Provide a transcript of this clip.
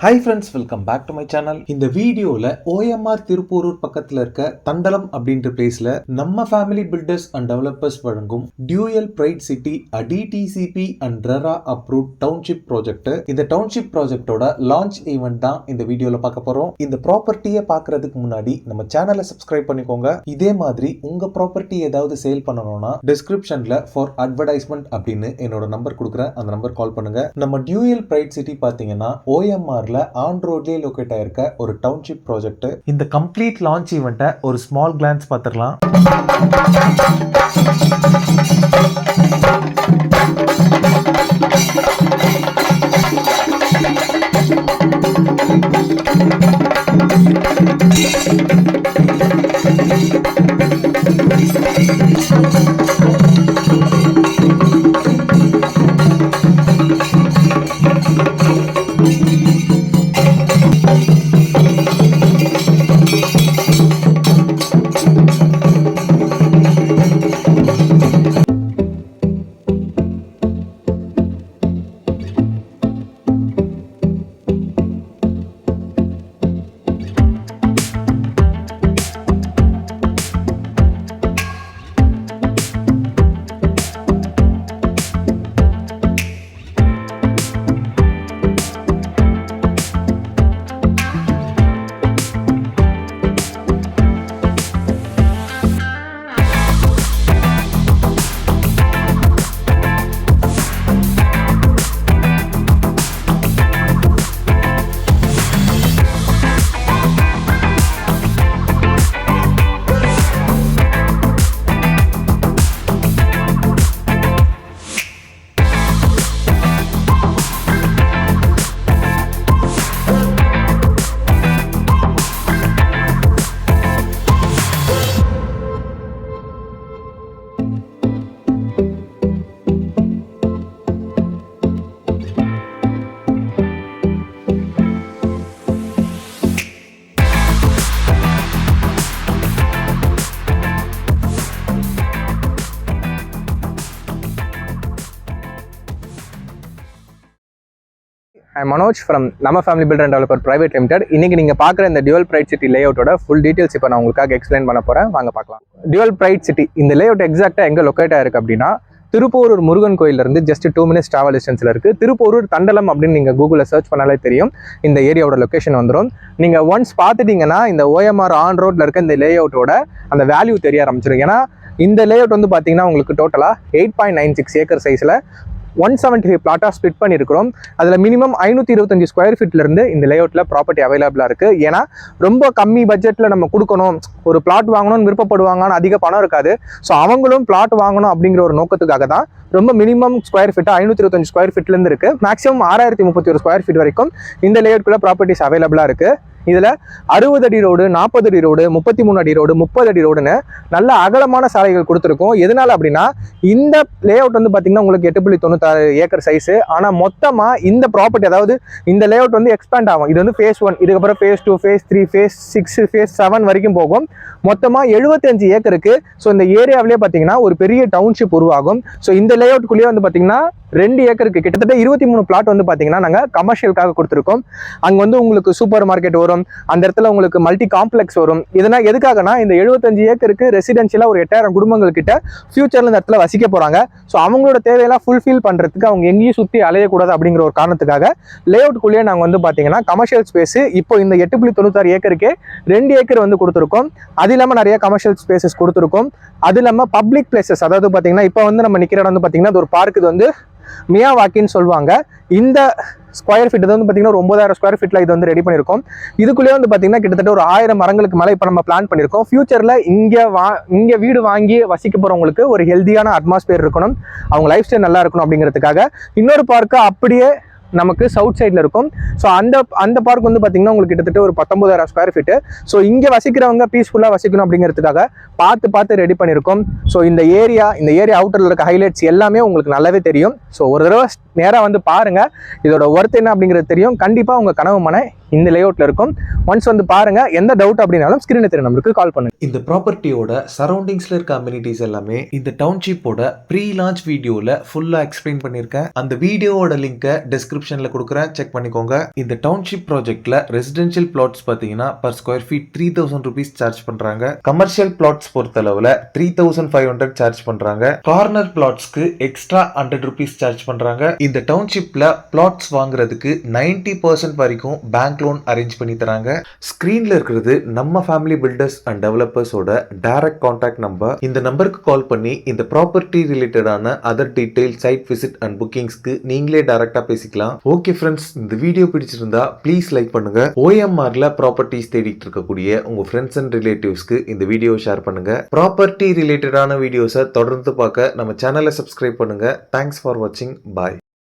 Hi friends, welcome back to my channel. இந்த வீடியோல OMR Thiruporur பக்கத்துல இருக்க தண்டலம் அப்படின்ற பிளேஸ்ல நம்ம ஃபேமிலி பில்டர்ஸ் அண்ட் டெவலப்பர்ஸ் வழங்கும் dual bright city DTCP and RERA approved township project. இந்த டவுன்ஷிப் ப்ராஜெக்டோட லான்ச் ஈவெண்ட் தான் இந்த வீடியோல பார்க்க போறோம். இந்த ப்ராப்பர்ட்டியை பார்க்கறதுக்கு முன்னாடி நம்ம சேனலை சப்ஸ்கிரைப் பண்ணிக்கோங்க. இதே மாதிரி உங்க ப்ராப்பர்ட்டி ஏதாவது சேல் பண்ணணும்னா டிஸ்கிரிப்ஷன்ல ஃபார் அட்வர்டைஸ்மெண்ட் அப்படின்னு என்னோட நம்பர் கொடுக்குறேன். அந்த நம்பர் கால் பண்ணுங்க. நம்ம டியூயல் பிரைட் சிட்டி பாத்தீங்கன்னா OMR ஆன் ரோட்லயே லொகேட் ஆயிருக்க ஒரு டவுன்ஷிப் ப்ராஜெக்ட். இந்த கம்ப்ளீட் லான்ச் ஈவெண்ட்டை ஒரு ஸ்மால் கிளான்ஸ் பார்த்துடலாம். I'm Manoj from Nama Family Builder and Developer Private Limited. இன்னைக்கு நீங்க பார்க்குற இந்த டியூவல் பிரைட் சிட்டி லேஅவுட்டோட ஃபுல் டீடைல்ஸ் இப்போ நான் உங்களுக்காக எக்ஸ்பிளைன் பண்ண போறேன். வாங்க பார்க்கலாம். டியூவல் பிரைட் சிட்டி இந்த லேஅவுட் எக்ஸாக்டா எங்க லொகேட் ஆயிருக்கு அப்படின்னா திருப்பூரூர் முருகன் கோயில இருந்து ஜஸ்ட் 2 minutes டிராவல் டிஸ்டன்ஸ்ல இருக்கு. திருப்பூரூர் தண்டலம் அப்படின்னு நீங்க கூகுள்ல சர்ச் பண்ணாலே தெரியும். இந்த ஏரியாவோட லொகேஷன் வந்துடும். நீங்க ஒன்ஸ் பார்த்துட்டீங்கன்னா இந்த OMR ஆன் ரோட்ல இருக்க இந்த லேஅவுட்டோட அந்த வேல்யூ தெரிய ஆரம்பிச்சிடும். ஏன்னா இந்த லேஅவுட் வந்து பாத்தீங்கன்னா உங்களுக்கு டோட்டலா 8.96 ஏக்கர் சைஸ்ல 175 பிளாட்டாக ஸ்பிட் பண்ணியிருக்கிறோம். அதில் மினிமம் 525 ஸ்கொயர் ஃபீட்லேருந்து இந்த லேஅவுட்டில் ப்ராப்பர்ட்டி அவைலபிளாக இருக்குது. ஏன்னா ரொம்ப கம்மி பட்ஜெட்டில் நம்ம கொடுக்கணும், ஒரு பிளாட் வாங்கணும்னு விருப்பப்படுவாங்கன்னு அதிக பணம் இருக்காது. ஸோ அவங்களும் பிளாட் வாங்கணும் அப்படிங்கிற ஒரு நோக்கத்துக்காக தான் ரொம்ப மினிமம் ஸ்கொயர் ஃபீட்டாக 525 ஸ்கொயர் ஃபீட்லேருந்து இருக்குது. மேக்ஸிமம் 6031 ஸ்கொயர் ஃபீட் வரைக்கும் இந்த லேஅவுட்குள்ளே ப்ராப்பர்ட்டிஸ் அவைலபிளாக இருக்குது. இதில் 60 அடி ரோடு, 40 அடி ரோடு, 33 அடி ரோடு, 30 அடி ரோடுன்னு நல்ல அகலமான சாலைகள் கொடுத்துருக்கோம். எதனால அப்படின்னா இந்த லேஅவுட் வந்து பார்த்தீங்கன்னா உங்களுக்கு 8.96 ஏக்கர் சைஸு. ஆனால் மொத்தமாக இந்த ப்ராப்பர்ட்டி, அதாவது இந்த லேஅவுட் வந்து எக்ஸ்பேண்ட் ஆகும். இது வந்து phase 1, இதுக்கப்புறம் phase 2, phase 3, phase 6, phase 7 வரைக்கும் போகும். மொத்தமாக 75 ஏக்கருக்கு. ஸோ இந்த ஏரியாவிலே பார்த்தீங்கன்னா ஒரு பெரிய டவுன்ஷிப் உருவாகும். ஸோ இந்த லேஅவுட்குள்ளேயே வந்து பார்த்தீங்கன்னா 2 ஏக்கருக்கு கிட்டத்தட்ட 23 பிளாட் வந்து பார்த்தீங்கன்னா நாங்கள் கமர்ஷியலுக்காக கொடுத்துருக்கோம். அங்கே வந்து உங்களுக்கு சூப்பர் மார்க்கெட் வரும், அந்த இடத்துல உங்களுக்கு மல்டி காம்ப்ளெக்ஸ் வரும். இதனால் எதுக்காகனா இந்த 75 ஏக்கருக்கு ரெசிடென்ஷியலாக ஒரு 8000 குடும்பங்கள் கிட்ட ஃபியூச்சரில் இந்த இடத்துல வசிக்க போகிறாங்க. ஸோ அவங்களோட தேவையெல்லாம் ஃபுல்ஃபில் பண்ணுறதுக்கு அவங்க எங்கேயும் சுற்றி அலையக்கூடாது அப்படிங்கிற ஒரு காரணத்துக்காக லேஅவுட்குள்ளேயே நாங்கள் வந்து பார்த்தீங்கன்னா கமர்ஷியல் ஸ்பேஸ் இப்போ இந்த 8.96 ஏக்கருக்கே 2 ஏக்கர் வந்து கொடுத்துருக்கோம். அது இல்லாமல் நிறைய கமர்ஷியல் ஸ்பேசஸ் கொடுத்துருக்கோம். அது இல்லாமல் பப்ளிக் பிளேசஸ், அதாவது பார்த்தீங்கன்னா இப்போ வந்து நம்ம நிற்கிற இடம் வந்து பார்த்தீங்கன்னா அது ஒரு பார்க். இது வந்து மியாவாக்கின்னு சொல்லுவாங்க. இந்த ஸ்கொயர் ஃபீட் வந்து பார்த்தீங்கன்னா ஒரு 9000 ஸ்கொயர் ஃபீட்ல இது வந்து ரெடி பண்ணியிருக்கோம். இதுக்குள்ளேயே வந்து பார்த்தீங்கன்னா கிட்டத்தட்ட ஒரு 1000 மரங்களுக்கு மேலே இப்போ நம்ம பிளான் பண்ணியிருக்கோம். ஃபியூச்சரில் இங்கே வீடு வாங்கி வசிக்க போகிறவங்களுக்கு ஒரு ஹெல்தியான அட்மாஸ்பியர் இருக்கணும், அவங்க லைஃப் ஸ்டைல் நல்லா இருக்கணும் அப்படிங்கிறதுக்காக இன்னொரு பார்க்கு அப்படியே நமக்கு சவுத் சைடில் இருக்கும். ஸோ அந்த பார்க் வந்து பார்த்தீங்கன்னா உங்களுக்கு கிட்டத்தட்ட ஒரு 19,000 ஸ்கொயர் ஃபீட்டு. ஸோ இங்கே வசிக்கிறவங்க பீஸ்ஃபுல்லாக வசிக்கணும் அப்படிங்கிறதுக்காக பார்த்து ரெடி பண்ணியிருக்கோம். ஸோ இந்த ஏரியா அவுட்டரில் இருக்க ஹைலைட்ஸ் எல்லாமே உங்களுக்கு நல்லாவே தெரியும். ஸோ ஒரு தடவை நேராக வந்து பாருங்கள், இதோட ஒர்த் என்ன அப்படிங்கிறது தெரியும். கண்டிப்பாக உங்கள் கனவு மனை இந்த லேஅவுட்ல இருக்கும். ஒன்ஸ் வந்து பாருங்க, எந்த டவுட் அப்படின்னாலும் ஸ்கிரீன்ல தெரிய நம்பருக்கு கால் பண்ணுங்க. இந்த ப்ராப்பர்ட்டியோட சரௌண்டிங்ஸ்ல இருக்க அம்யூனிட்டிஸ் எல்லாமே இந்த டவுன்ஷிப்போட ப்ரீ லான்ச் வீடியோல ஃபுல்லா எக்ஸ்பிளைன் பண்ணிருக்கேன். அந்த வீடியோவோட லிங்கை டிஸ்கிரிப்ஷன்ல கொடுக்குறேன், செக் பண்ணிக்கோங்க. இந்த டவுன்ஷிப் ப்ராஜெக்ட்ல ரெசிடென்ஷியல் பிளாட்ஸ் பாத்தீங்கன்னா per square feet 3000 rupees charge பண்றாங்க. கமர்ஷியல் பிளாட்ஸ் பொறுத்தளவுல 3500 சார்ஜ் பண்றாங்க. கார்னர் பிளாட்ஸ்க்கு எக்ஸ்ட்ரா 100 rupees சார்ஜ் பண்றாங்க. இந்த டவுன்ஷிப்ல பிளாட்ஸ் வாங்குறதுக்கு 90% வரைக்கும் பேங்க் லோன் அரேஞ்ச் பண்ணி தராங்க. ஸ்கிரீன்ல இருக்கிறது நம்ம ஃபேமிலி பில்டர்ஸ் அண்ட் டெவலப்பர்ஸோட டைரக்ட் கான்டாக்ட் நம்பர். இந்த நம்பருக்கு கால் பண்ணி இந்த ப்ராப்பர்ட்டி ரிலேட்டடான other detail, site visit and புக்கிங்ஸ்க்கு நீங்களே டைரக்டா பேசிக்கலாம். ஓகே ஃப்ரெண்ட்ஸ், இந்த வீடியோ பிடிச்சிருந்தா ப்ளீஸ் லைக் பண்ணுங்க. OMRல ப்ராப்பர்ட்டிஸ் தேடிட்டு இருக்கக்கூடிய உங்க ஃப்ரெண்ட்ஸ் அண்ட் ரிலேட்டிவ்ஸ்க்கு இந்த வீடியோ ஷேர் பண்ணுங்க. ப்ராப்பர்ட்டி ரிலேட்டடான வீடியோஸை தொடர்ந்து பார்க்க நம்ம சேனலை சப்ஸ்கிரைப் பண்ணுங்க. தேங்க்ஸ் ஃபார் வாட்சிங். பாய்.